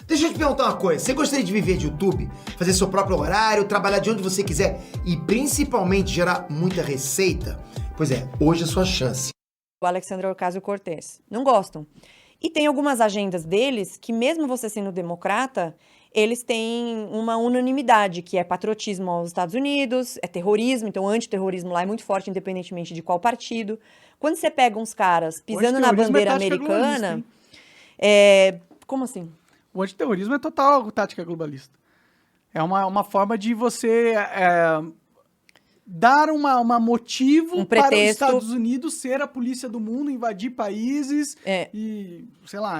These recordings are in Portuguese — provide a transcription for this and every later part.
Deixa eu te perguntar uma coisa. Você gostaria de viver de YouTube? Fazer seu próprio horário, trabalhar de onde você quiser e principalmente gerar muita receita? Pois é, hoje é a sua chance. O Alexandre Ocasio-Cortez. Não gostam. E tem algumas agendas deles que, mesmo você sendo democrata, eles têm uma unanimidade, que é patriotismo aos Estados Unidos, é terrorismo, então antiterrorismo lá é muito forte, independentemente de qual partido. Quando você pega uns caras pisando na bandeira americana... Como assim? O antiterrorismo é total tática globalista. É uma forma de você dar um motivo para os Estados Unidos ser a polícia do mundo, invadir países e, sei lá,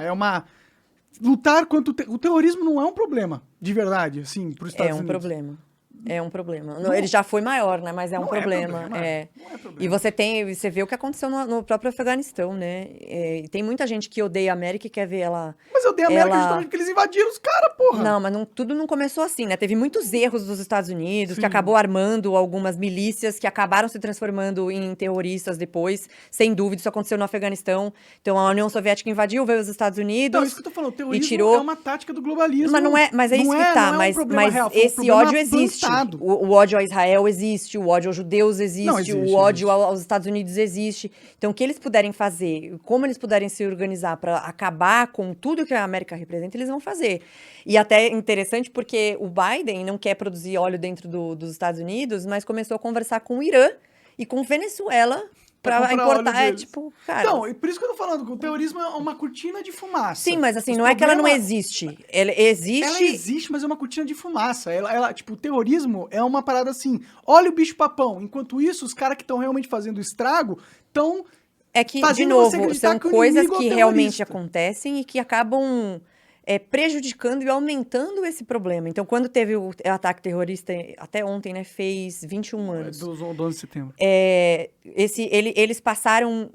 lutar contra o terrorismo não é um problema, de verdade, assim, para os Estados Unidos. É um problema. Ele já foi maior, né? Mas é um problema. Não é problema. E você vê o que aconteceu no próprio Afeganistão, né? E tem muita gente que odeia a América e quer ver ela... Mas eu odeio a América justamente porque eles invadiram os caras, porra! Não, mas tudo não começou assim, né? Teve muitos erros dos Estados Unidos, que acabou armando algumas milícias que acabaram se transformando em terroristas depois. Sem dúvida, isso aconteceu no Afeganistão. Então, a União Soviética invadiu, veio os Estados Unidos. Não, isso que eu tô falando, o terrorismo é uma tática do globalismo. Mas é isso que tá. Mas esse ódio existe. O ódio a Israel existe, o ódio aos judeus existe, o ódio aos Estados Unidos existe. Então, o que eles puderem fazer, como eles puderem se organizar para acabar com tudo que a América representa, eles vão fazer. E até interessante porque o Biden não quer produzir óleo dentro dos Estados Unidos, mas começou a conversar com o Irã e com Venezuela pra importar, cara... Então, e por isso que eu tô falando, que o terrorismo é uma cortina de fumaça. Sim, mas assim, não é que ela não existe. Ela existe... Ela existe, mas é uma cortina de fumaça. O terrorismo é uma parada assim, olha o bicho-papão. Enquanto isso, os caras que estão realmente fazendo estrago estão de novo, são coisas que realmente acontecem e que acabam... prejudicando e aumentando esse problema. Então, quando teve o ataque terrorista, até ontem, né, fez 21 anos. Do 11 de setembro. Eles passaram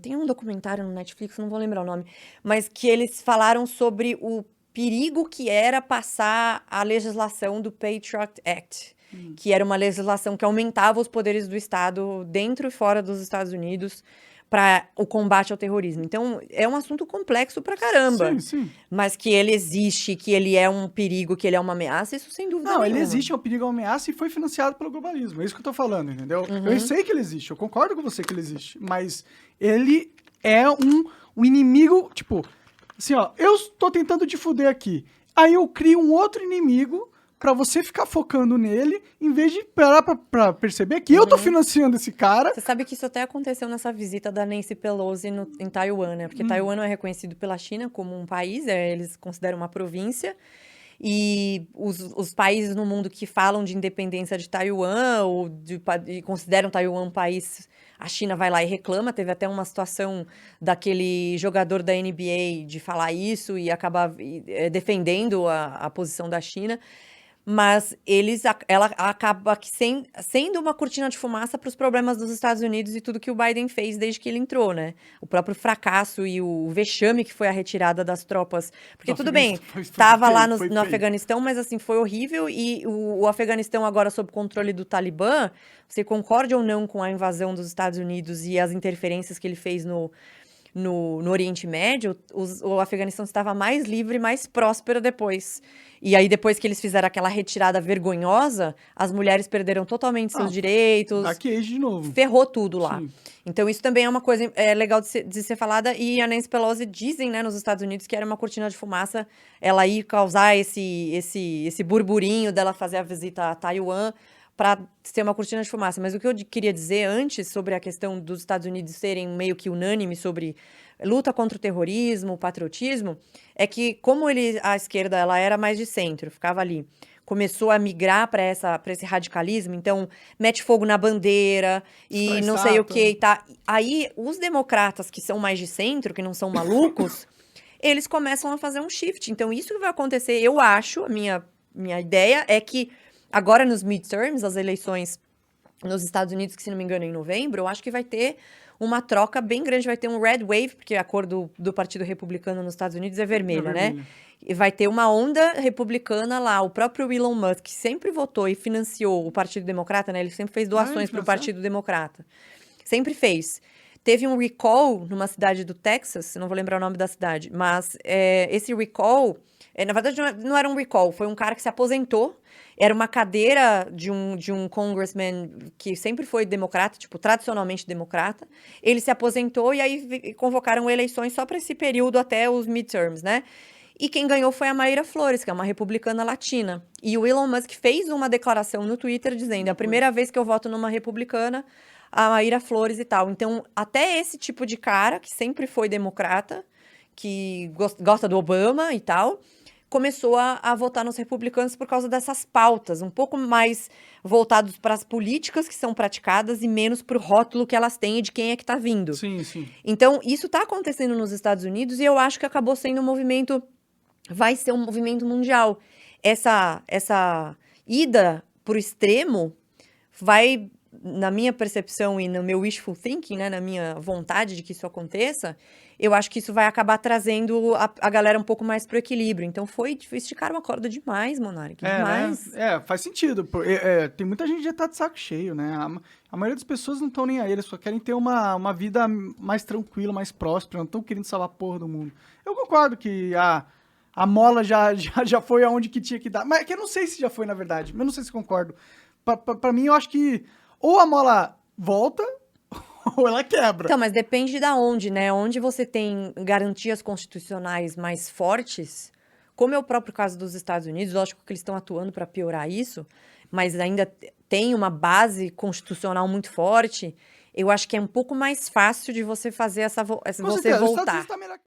tem um documentário no Netflix, não vou lembrar o nome, mas que eles falaram sobre o perigo que era passar a legislação do Patriot Act, que era uma legislação que aumentava os poderes do Estado dentro e fora dos Estados Unidos, para o combate ao terrorismo. Então, é um assunto complexo pra caramba. Sim. Mas que ele existe, que ele é um perigo, que ele é uma ameaça, isso sem dúvida nenhuma. Não, ele existe, é um perigo, é uma ameaça e foi financiado pelo globalismo. É isso que eu tô falando, entendeu? Eu sei que ele existe, eu concordo com você que ele existe. Mas ele é um inimigo, tipo... Assim, ó, eu tô tentando te fuder aqui. Aí eu crio um outro inimigo... pra você ficar focando nele, em vez de parar pra perceber que eu tô financiando esse cara. Você sabe que isso até aconteceu nessa visita da Nancy Pelosi em Taiwan, né? Porque Taiwan não é reconhecido pela China como um país, eles consideram uma província. E os países no mundo que falam de independência de Taiwan e consideram Taiwan um país, a China vai lá e reclama. Teve até uma situação daquele jogador da NBA de falar isso e acabar defendendo a posição da China. Mas ela acaba sendo uma cortina de fumaça para os problemas dos Estados Unidos e tudo que o Biden fez desde que ele entrou, né? O próprio fracasso e o vexame que foi a retirada das tropas. Porque tudo bem, estava lá no Afeganistão, mas assim, foi horrível. E o Afeganistão agora sob controle do Talibã, você concorde ou não com a invasão dos Estados Unidos e as interferências que ele fez no Oriente Médio, o Afeganistão estava mais livre e mais próspero depois. E aí, depois que eles fizeram aquela retirada vergonhosa, as mulheres perderam totalmente seus direitos. Aqui de novo. Ferrou tudo lá. Sim. Então, isso também é uma coisa legal de ser falada. E a Nancy Pelosi dizem, né, nos Estados Unidos, que era uma cortina de fumaça ela ir causar esse burburinho dela fazer a visita a Taiwan para ser uma cortina de fumaça. Mas o que eu queria dizer antes sobre a questão dos Estados Unidos serem meio que unânimes sobre luta contra o terrorismo, o patriotismo, é que como a esquerda ela era mais de centro, ficava ali, começou a migrar para esse radicalismo, então mete fogo na bandeira e não sei o que e tá. Aí os democratas que são mais de centro, que não são malucos, eles começam a fazer um shift. Então isso que vai acontecer, eu acho, a minha ideia é que agora nos midterms, as eleições nos Estados Unidos, que se não me engano é em novembro, eu acho que vai ter uma troca bem grande, vai ter um red wave, porque a cor do Partido Republicano nos Estados Unidos é vermelha, né? E vai ter uma onda republicana lá. O próprio Elon Musk sempre votou e financiou o Partido Democrata, né? Ele sempre fez doações para o Partido Democrata. Sempre fez. Teve um recall numa cidade do Texas, não vou lembrar o nome da cidade, mas esse recall Na verdade, não era um recall, foi um cara que se aposentou. Era uma cadeira de um congressman que sempre foi democrata, tipo, tradicionalmente democrata. Ele se aposentou e aí convocaram eleições só para esse período até os midterms, né? E quem ganhou foi a Mayra Flores, que é uma republicana latina. E o Elon Musk fez uma declaração no Twitter dizendo: é a primeira vez que eu voto numa republicana, a Mayra Flores e tal. Então, até esse tipo de cara, que sempre foi democrata, que gosta do Obama e tal, começou a votar nos republicanos por causa dessas pautas, um pouco mais voltados para as políticas que são praticadas e menos para o rótulo que elas têm e de quem é que está vindo. Sim, sim. Então, isso está acontecendo nos Estados Unidos e eu acho que acabou sendo um movimento, vai ser um movimento mundial. Essa ida para o extremo vai, na minha percepção e no meu wishful thinking, né, na minha vontade de que isso aconteça, eu acho que isso vai acabar trazendo a galera um pouco mais pro equilíbrio. Então esticaram a corda demais, Monark, demais. Né? Faz sentido. Tem muita gente que já tá de saco cheio, né? A maioria das pessoas não estão nem aí, eles só querem ter uma vida mais tranquila, mais próspera, não estão querendo salvar a porra do mundo. Eu concordo que a mola já foi aonde que tinha que dar, mas é que eu não sei se já foi, na verdade. Eu não sei se concordo. Pra mim, eu acho que ou a mola volta ou ela quebra. Então, mas depende da onde, né? Onde você tem garantias constitucionais mais fortes, como é o próprio caso dos Estados Unidos, lógico que eles estão atuando para piorar isso, mas ainda tem uma base constitucional muito forte, eu acho que é um pouco mais fácil de você fazer você Os Estados voltar. Unidos tá melhor